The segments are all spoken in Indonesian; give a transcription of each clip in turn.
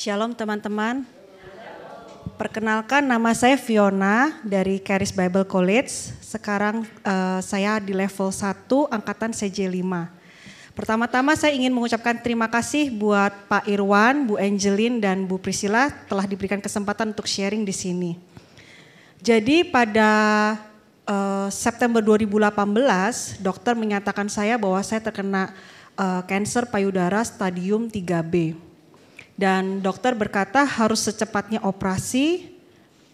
Shalom teman-teman. Perkenalkan, nama saya Fiona dari Charis Bible College. Sekarang saya di level 1 angkatan CJ5. Pertama-tama saya ingin mengucapkan terima kasih buat Pak Irwan, Bu Angelin, dan Bu Priscilla telah diberikan kesempatan untuk sharing di sini. Jadi pada September 2018, dokter menyatakan saya bahwa saya terkena kanker payudara stadium 3B. Dan dokter berkata harus secepatnya operasi,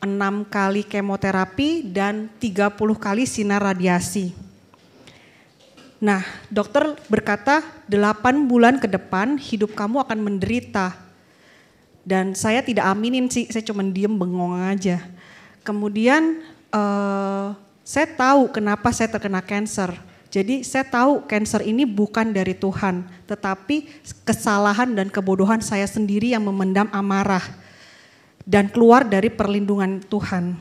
6 kali kemoterapi dan 30 kali sinar radiasi. Nah, dokter berkata 8 bulan ke depan hidup kamu akan menderita. Dan saya tidak aminin sih, saya cuma diem bengong aja. Kemudian saya tahu kenapa saya terkena kanker. Jadi saya tahu kanker ini bukan dari Tuhan, tetapi kesalahan dan kebodohan saya sendiri yang memendam amarah dan keluar dari perlindungan Tuhan.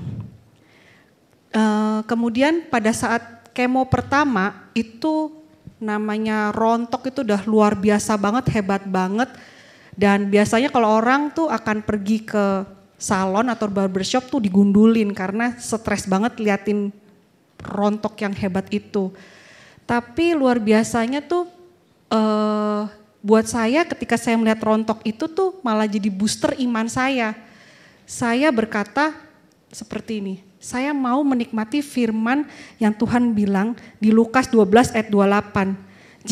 Kemudian pada saat kemo pertama itu namanya rontok itu udah luar biasa banget, hebat banget. Dan biasanya kalau orang tuh akan pergi ke salon atau barbershop tuh digundulin karena stres banget liatin rontok yang hebat itu. Tapi luar biasanya tuh buat saya ketika saya melihat rontok itu tuh malah jadi booster iman saya. Saya berkata seperti ini, saya mau menikmati firman yang Tuhan bilang di Lukas 12 ayat 28.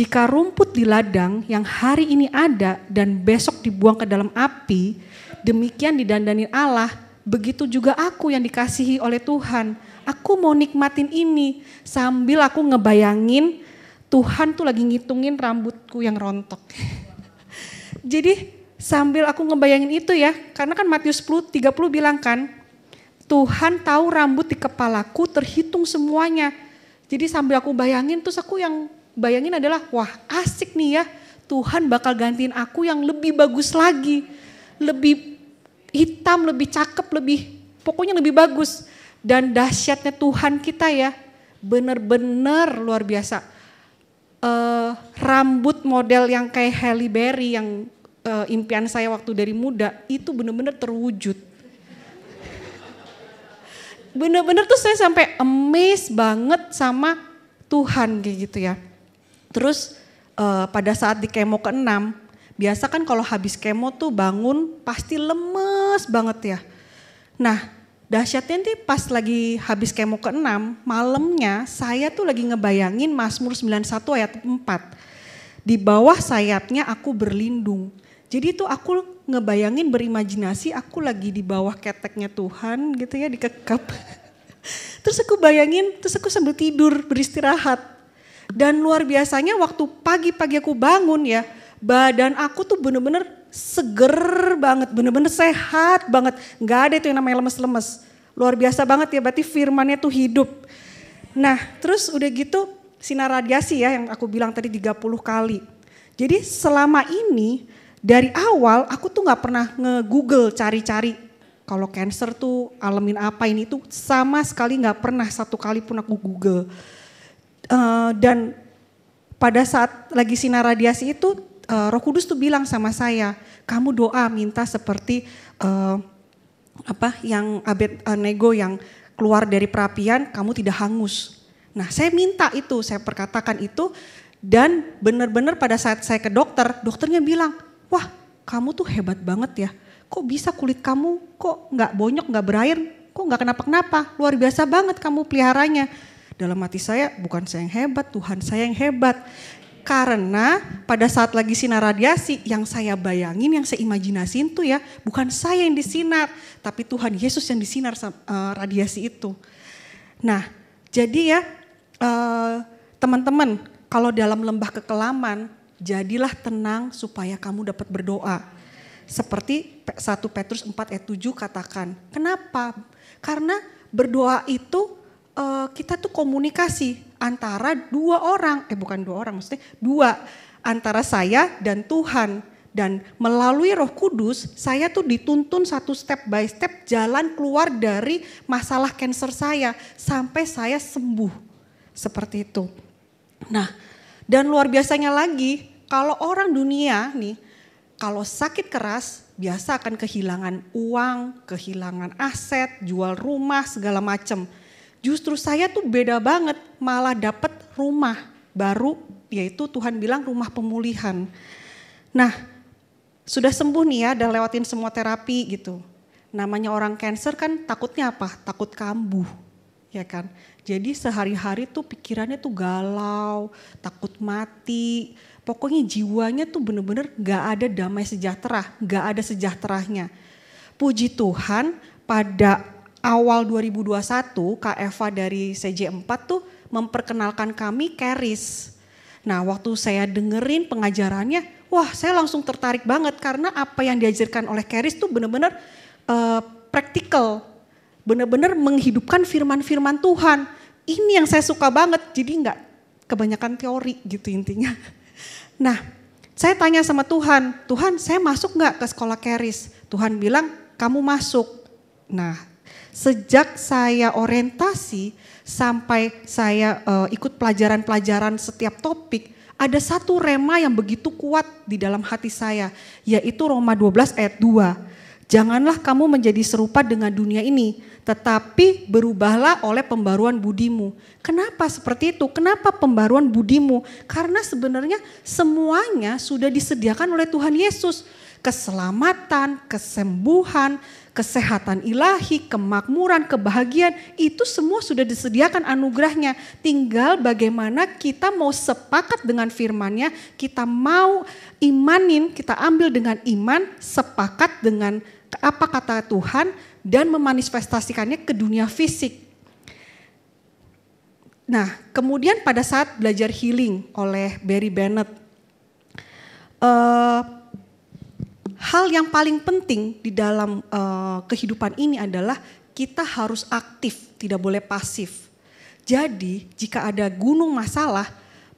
Jika rumput di ladang yang hari ini ada dan besok dibuang ke dalam api, demikian didandani Allah, begitu juga aku yang dikasihi oleh Tuhan. Aku mau nikmatin ini sambil aku ngebayangin Tuhan tuh lagi ngitungin rambutku yang rontok. Jadi sambil aku ngebayangin itu ya, karena kan Matius 10:30 bilang kan, Tuhan tahu rambut di kepalaku terhitung semuanya. Jadi sambil aku bayangin, terus aku yang bayangin adalah wah asik nih ya, Tuhan bakal gantiin aku yang lebih bagus lagi. Lebih hitam, lebih cakep, pokoknya lebih bagus. Dan dahsyatnya Tuhan kita ya, benar-benar luar biasa. Rambut model yang kayak Halle Berry yang impian saya waktu dari muda, itu benar-benar terwujud. Benar-benar tuh saya sampai amazed banget sama Tuhan kayak gitu ya. Terus pada saat di kemo ke-6, biasa kan kalau habis kemo tuh bangun pasti lemes banget ya. Nah, dahsyatnya nih pas lagi habis kemo ke-6, malamnya saya tuh lagi ngebayangin Mazmur 91 ayat 4. Di bawah sayapnya aku berlindung. Jadi tuh aku ngebayangin berimajinasi aku lagi di bawah keteknya Tuhan gitu ya, dikekap. Terus aku bayangin, terus aku sambil tidur beristirahat. Dan luar biasanya waktu pagi-pagi aku bangun ya, badan aku tuh bener-bener seger banget, bener-bener sehat banget. Gak ada itu yang namanya lemes-lemes. Luar biasa banget ya, berarti firmannya tuh hidup. Nah terus udah gitu sinar radiasi ya yang aku bilang tadi 30 kali. Jadi selama ini dari awal aku tuh gak pernah nge-google cari-cari. Kalau kanker tuh alamin apa ini tuh sama sekali gak pernah satu kali pun aku google. Dan pada saat lagi sinar radiasi itu Roh Kudus tuh bilang sama saya, kamu doa minta seperti yang Abednego yang keluar dari perapian, kamu tidak hangus. Nah saya minta itu, saya perkatakan itu dan benar-benar pada saat saya ke dokter, dokternya bilang, wah kamu tuh hebat banget ya, kok bisa kulit kamu kok nggak bonyok, nggak berair, kok nggak kenapa-kenapa, luar biasa banget kamu peliharanya. Dalam hati saya, bukan saya yang hebat, Tuhan saya yang hebat. Karena pada saat lagi sinar radiasi yang saya bayangin, yang saya imajinasiin tuh ya bukan saya yang disinar, tapi Tuhan Yesus yang disinar radiasi itu. Nah jadi ya teman-teman, kalau dalam lembah kekelaman jadilah tenang supaya kamu dapat berdoa. Seperti 1 Petrus 4 ayat 7 katakan, kenapa? Karena berdoa itu kita tuh komunikasi antara dua orang, antara saya dan Tuhan. Dan melalui Roh Kudus saya tuh dituntun satu step by step jalan keluar dari masalah kanker saya sampai saya sembuh. Seperti itu. Nah dan luar biasanya lagi kalau orang dunia nih Kalau sakit keras biasa akan kehilangan uang, kehilangan aset, jual rumah segala macam. Justru saya tuh beda banget, malah dapat rumah baru, yaitu Tuhan bilang rumah pemulihan. Nah, sudah sembuh nih ya, udah lewatin semua terapi gitu. Namanya orang cancer kan takutnya apa? Takut kambuh, ya kan? Jadi sehari-hari tuh pikirannya tuh galau, takut mati. Pokoknya jiwanya tuh bener-bener gak ada damai sejahtera, gak ada sejahteranya. Puji Tuhan pada awal 2021 Kak Eva dari CJ4 tuh memperkenalkan kami Charis. Nah waktu saya dengerin pengajarannya, wah saya langsung tertarik banget karena apa yang diajarkan oleh Charis tuh bener-bener praktikal. Bener-bener menghidupkan firman-firman Tuhan. Ini yang saya suka banget, jadi gak kebanyakan teori gitu intinya. Nah, saya tanya sama Tuhan, Tuhan saya masuk gak ke sekolah Charis? Tuhan bilang, kamu masuk. Nah, sejak saya orientasi sampai saya ikut pelajaran-pelajaran setiap topik, ada satu rema yang begitu kuat di dalam hati saya, yaitu Roma 12 ayat 2. Janganlah kamu menjadi serupa dengan dunia ini, tetapi berubahlah oleh pembaruan budimu. Kenapa seperti itu? Kenapa pembaruan budimu? Karena sebenarnya semuanya sudah disediakan oleh Tuhan Yesus. Keselamatan, kesembuhan, kesehatan ilahi, kemakmuran, kebahagiaan, itu semua sudah disediakan anugerahnya. Tinggal bagaimana kita mau sepakat dengan firman-Nya, kita mau imanin, kita ambil dengan iman, sepakat dengan apa kata Tuhan, dan memanifestasikannya ke dunia fisik. Nah, kemudian pada saat belajar healing oleh Barry Bennett, hal yang paling penting di dalam kehidupan ini adalah kita harus aktif, tidak boleh pasif. Jadi, jika ada gunung masalah,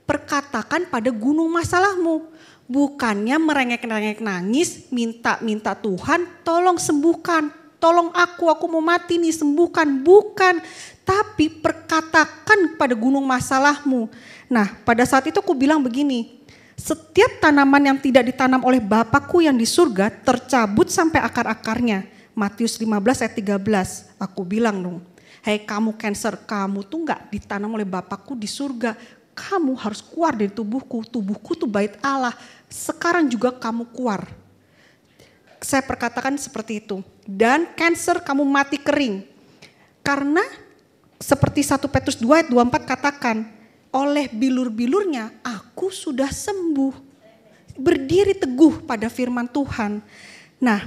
perkatakan pada gunung masalahmu. Bukannya merengek-rengek nangis, minta Tuhan tolong sembuhkan, tolong aku mau mati nih, sembuhkan. Bukan, tapi perkatakan pada gunung masalahmu. Nah pada saat itu aku bilang begini, setiap tanaman yang tidak ditanam oleh Bapakku yang di surga tercabut sampai akar-akarnya. Matius 15 ayat 13, aku bilang dong, hei kamu cancer, kamu tuh gak ditanam oleh Bapakku di surga. Kamu harus keluar dari tubuhku tuh bait Allah. Sekarang juga kamu keluar. Saya perkatakan seperti itu. Dan cancer kamu mati kering. Karena seperti 1 Petrus 2 ayat 24 katakan, oleh bilur-bilurnya aku sudah sembuh. Berdiri teguh pada firman Tuhan. Nah,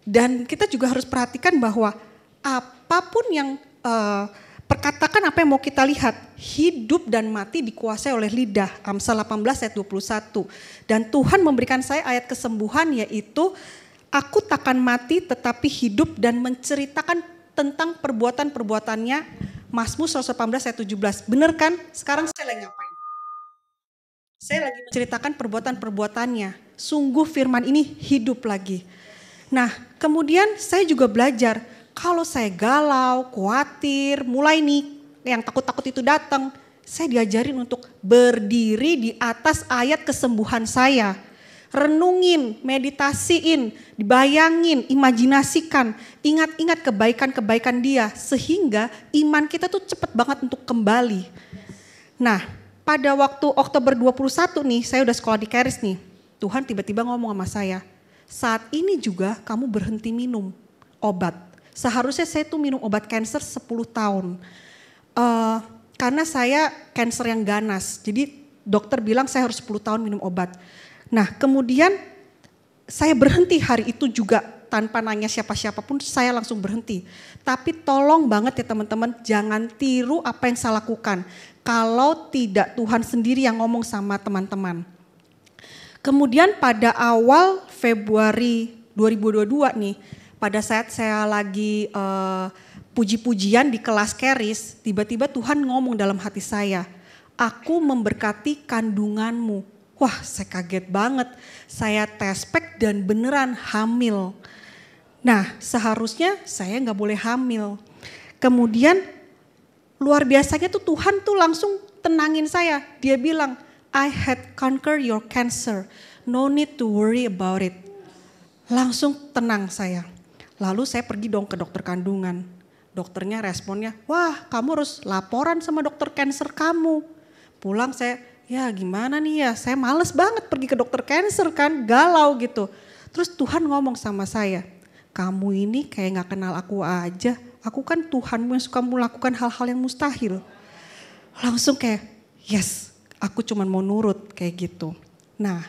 dan kita juga harus perhatikan bahwa apapun yang perkatakan apa yang mau kita lihat, hidup dan mati dikuasai oleh lidah. Amsal 18 ayat 21. Dan Tuhan memberikan saya ayat kesembuhan, yaitu aku takkan mati tetapi hidup dan menceritakan tentang perbuatan-perbuatannya. Mazmur 118 ayat 17. Benar kan? Sekarang saya lagi ngapain? Saya lagi menceritakan perbuatan-perbuatannya. Sungguh firman ini hidup lagi. Nah, kemudian saya juga belajar, kalau saya galau, khawatir, mulai nih yang takut-takut itu datang, saya diajarin untuk berdiri di atas ayat kesembuhan saya. Renungin, meditasiin, dibayangin, imajinasikan, ingat-ingat kebaikan-kebaikan dia, sehingga iman kita tuh cepet banget untuk kembali. Nah, pada waktu Oktober 21 nih, saya udah sekolah di Charis nih, Tuhan tiba-tiba ngomong sama saya, saat ini juga kamu berhenti minum obat. Seharusnya saya tuh minum obat cancer 10 tahun. Karena saya cancer yang ganas. Jadi dokter bilang saya harus 10 tahun minum obat. Nah kemudian saya berhenti hari itu juga tanpa nanya siapa-siapa pun, saya langsung berhenti. Tapi tolong banget ya teman-teman, jangan tiru apa yang saya lakukan. Kalau tidak Tuhan sendiri yang ngomong sama teman-teman. Kemudian pada awal Februari 2022 nih, pada saat saya lagi puji-pujian di kelas Charis, tiba-tiba Tuhan ngomong dalam hati saya, aku memberkati kandunganmu. Wah, saya kaget banget. Saya tes pack dan beneran hamil. Nah, seharusnya saya nggak boleh hamil. Kemudian luar biasanya tuh Tuhan tuh langsung tenangin saya. Dia bilang, I had conquered your cancer. No need to worry about it. Langsung tenang saya. Lalu saya pergi dong ke dokter kandungan. Dokternya responnya, wah kamu harus laporan sama dokter cancer kamu. Pulang saya, ya gimana nih ya, saya males banget pergi ke dokter cancer kan, galau gitu. Terus Tuhan ngomong sama saya, kamu ini kayak gak kenal aku aja. Aku kan Tuhanmu yang suka melakukan hal-hal yang mustahil. Langsung kayak, yes, aku cuman mau nurut kayak gitu. Nah,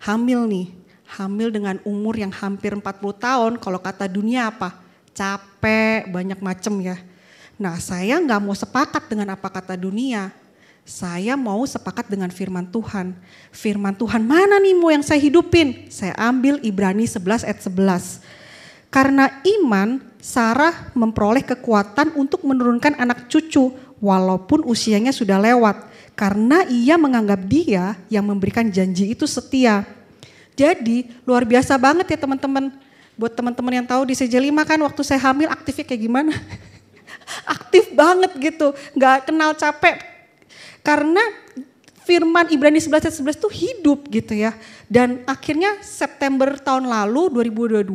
hamil nih, hamil dengan umur yang hampir 40 tahun, kalau kata dunia apa? Capek, banyak macem ya. Nah, saya gak mau sepakat dengan apa kata dunia. Saya mau sepakat dengan firman Tuhan. Firman Tuhan mana nih mau yang saya hidupin? Saya ambil Ibrani 11 ayat 11. Karena iman, Sarah memperoleh kekuatan untuk menurunkan anak cucu walaupun usianya sudah lewat. Karena ia menganggap dia yang memberikan janji itu setia. Jadi luar biasa banget ya teman-teman. Buat teman-teman yang tahu di CJ5 kan waktu saya hamil aktifnya kayak gimana? Aktif banget gitu, gak kenal capek. Karena firman Ibrani 11 ayat 11 itu hidup gitu ya. Dan akhirnya September tahun lalu 2022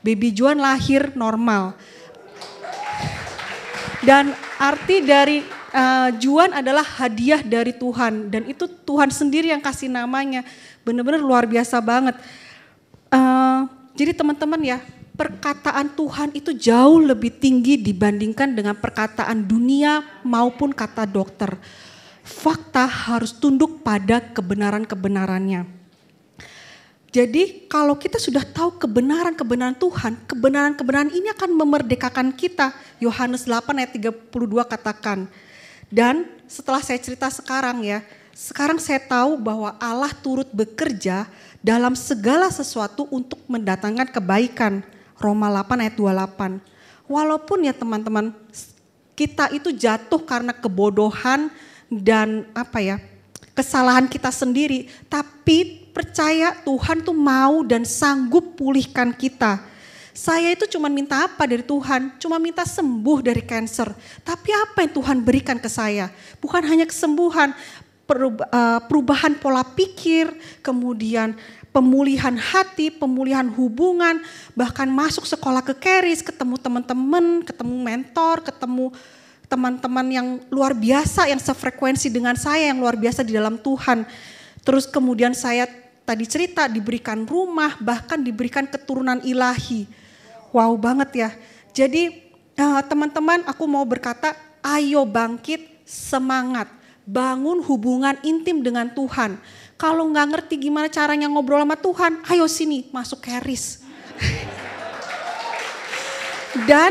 Baby Juan lahir normal. Dan arti dari Juan adalah hadiah dari Tuhan. Dan itu Tuhan sendiri yang kasih namanya. Benar-benar luar biasa banget. Jadi teman-teman ya, perkataan Tuhan itu jauh lebih tinggi dibandingkan dengan perkataan dunia maupun kata dokter. Fakta harus tunduk pada kebenaran-kebenarannya. Jadi kalau kita sudah tahu kebenaran-kebenaran Tuhan, kebenaran-kebenaran ini akan memerdekakan kita. Yohanes 8 ayat 32 katakan. Dan setelah saya cerita sekarang ya, sekarang saya tahu bahwa Allah turut bekerja dalam segala sesuatu untuk mendatangkan kebaikan. Roma 8 ayat 28. Walaupun ya teman-teman, kita itu jatuh karena kebodohan dan kesalahan kita sendiri, tapi percaya Tuhan tuh mau dan sanggup pulihkan kita. Saya itu cuma minta apa dari Tuhan? Cuma minta sembuh dari kanker. Tapi apa yang Tuhan berikan ke saya? Bukan hanya kesembuhan, perubahan pola pikir, kemudian pemulihan hati, pemulihan hubungan, bahkan masuk sekolah ke Keris, ketemu teman-teman, ketemu mentor, ketemu teman-teman yang luar biasa, yang sefrekuensi dengan saya, yang luar biasa di dalam Tuhan. Terus kemudian saya tadi cerita diberikan rumah, bahkan diberikan keturunan ilahi. Wow banget ya. Jadi teman-teman aku mau berkata, ayo bangkit, semangat. Bangun hubungan intim dengan Tuhan. Kalau gak ngerti gimana caranya ngobrol sama Tuhan, ayo sini masuk Keris. Dan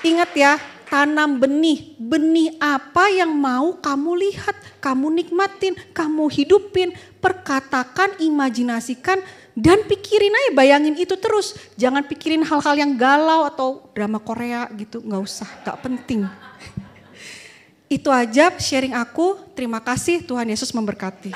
ingat ya, tanam benih. Benih apa yang mau kamu lihat, kamu nikmatin, kamu hidupin, perkatakan, imajinasikan, dan pikirin aja, bayangin itu terus. Jangan pikirin hal-hal yang galau atau drama Korea gitu, gak usah, gak penting. Itu aja sharing aku, terima kasih, Tuhan Yesus memberkati.